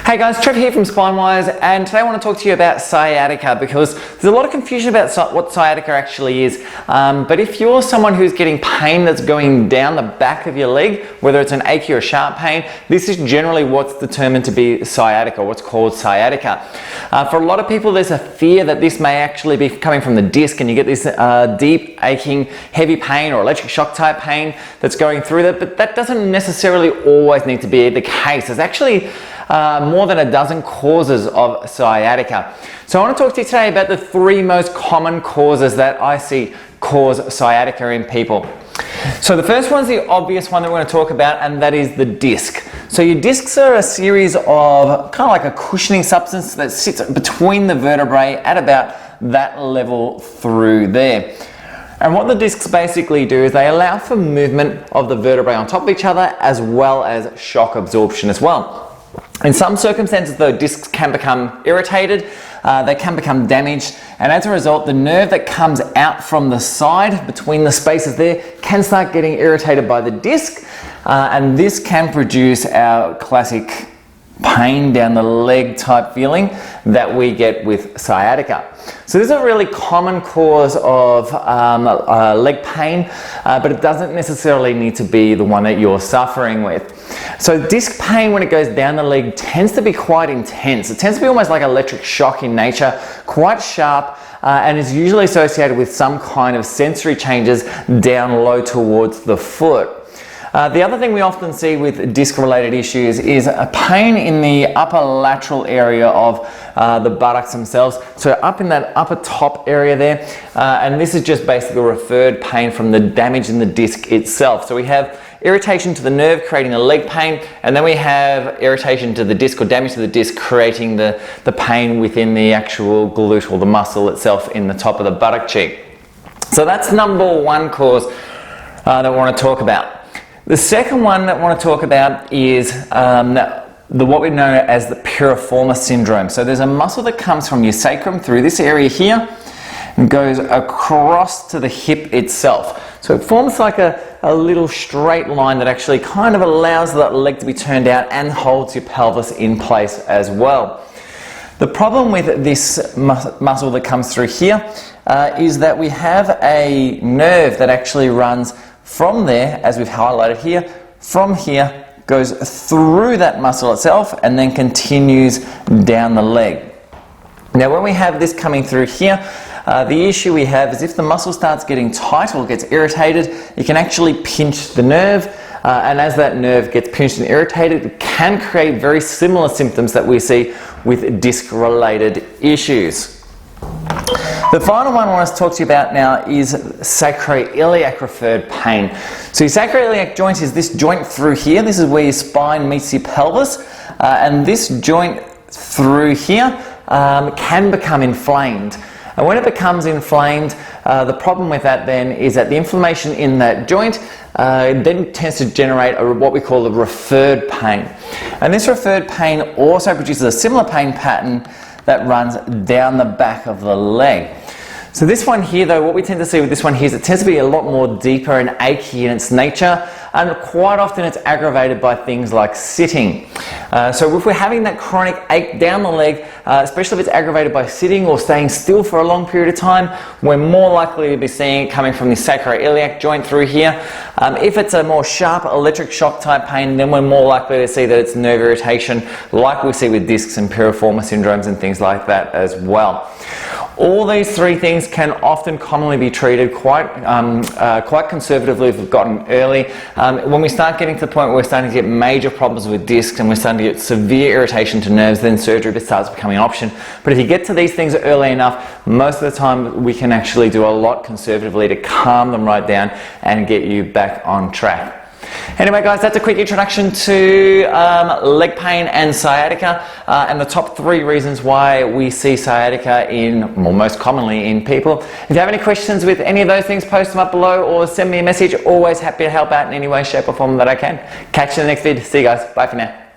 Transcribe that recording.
Hey guys, Trevor here from SpineWise, and today I want to talk to you about sciatica because there's a lot of confusion about what sciatica actually is. But if you're someone who's getting pain that's going down the back of your leg, whether it's an achy or sharp pain, this is generally what's determined to be sciatica, what's called sciatica. For a lot of people, there's a fear that this may actually be coming from the disc and you get this deep, aching, heavy pain or electric shock type pain that's going through that, but that doesn't necessarily always need to be the case. There's actually more than a dozen causes of sciatica. So I want to talk to you today about the three most common causes that I see cause sciatica in people. So the first one's the obvious one that we're going to talk about, and that is the disc. So your discs are a series of kind of like a cushioning substance that sits between the vertebrae at about that level through there. And what the discs basically do is they allow for movement of the vertebrae on top of each other as well as shock absorption as well. In some circumstances, though, discs can become irritated, they can become damaged, and as a result, the nerve that comes out from the side between the spaces there can start getting irritated by the disc, and this can produce our classic pain down the leg type feeling that we get with sciatica. So this is a really common cause of leg pain, but it doesn't necessarily need to be the one that you're suffering with. So disc pain, when it goes down the leg, tends to be quite intense. It tends to be almost like electric shock in nature, quite sharp, and is usually associated with some kind of sensory changes down low towards the foot. The other thing we often see with disc-related issues is a pain in the upper lateral area of the buttocks themselves, so up in that upper top area there, and this is just basically referred pain from the damage in the disc itself. So we have irritation to the nerve creating a leg pain, and then we have irritation to the disc or damage to the disc creating the pain within the actual glute or the muscle itself in the top of the buttock cheek. So that's number one cause that we want to talk about. The second one that I want to talk about is what we know as the piriformis syndrome. So there's a muscle that comes from your sacrum through this area here and goes across to the hip itself. So it forms like a little straight line that actually kind of allows that leg to be turned out and holds your pelvis in place as well. The problem with this muscle that comes through here is that we have a nerve that actually runs from there, as we've highlighted here, from here, goes through that muscle itself and then continues down the leg. Now when we have this coming through here, the issue we have is if the muscle starts getting tight or gets irritated, you can actually pinch the nerve, and as that nerve gets pinched and irritated, it can create very similar symptoms that we see with disc-related issues. The final one I want to talk to you about now is sacroiliac referred pain. So your sacroiliac joint is this joint through here. This is where your spine meets your pelvis, and this joint through here can become inflamed. And when it becomes inflamed, the problem with that then is that the inflammation in that joint then tends to generate what we call a referred pain. And this referred pain also produces a similar pain pattern that runs down the back of the leg. So this one here though, what we tend to see with this one here is it tends to be a lot more deeper and achy in its nature, and quite often it's aggravated by things like sitting. So if we're having that chronic ache down the leg, especially if it's aggravated by sitting or staying still for a long period of time, we're more likely to be seeing it coming from the sacroiliac joint through here. If it's a more sharp electric shock type pain, then we're more likely to see that it's nerve irritation, like we see with discs and piriformis syndromes and things like that as well. All these three things can often commonly be treated quite conservatively if we've gotten early. When we start getting to the point where we're starting to get major problems with discs and we're starting to get severe irritation to nerves, then surgery starts becoming an option. But if you get to these things early enough, most of the time we can actually do a lot conservatively to calm them right down and get you back on track. Anyway guys, that's a quick introduction to leg pain and sciatica, and the top three reasons why we see sciatica most commonly in people. If you have any questions with any of those things, post them up below or send me a message. Always happy to help out in any way, shape or form that I can. Catch you in the next video. See you guys. Bye for now.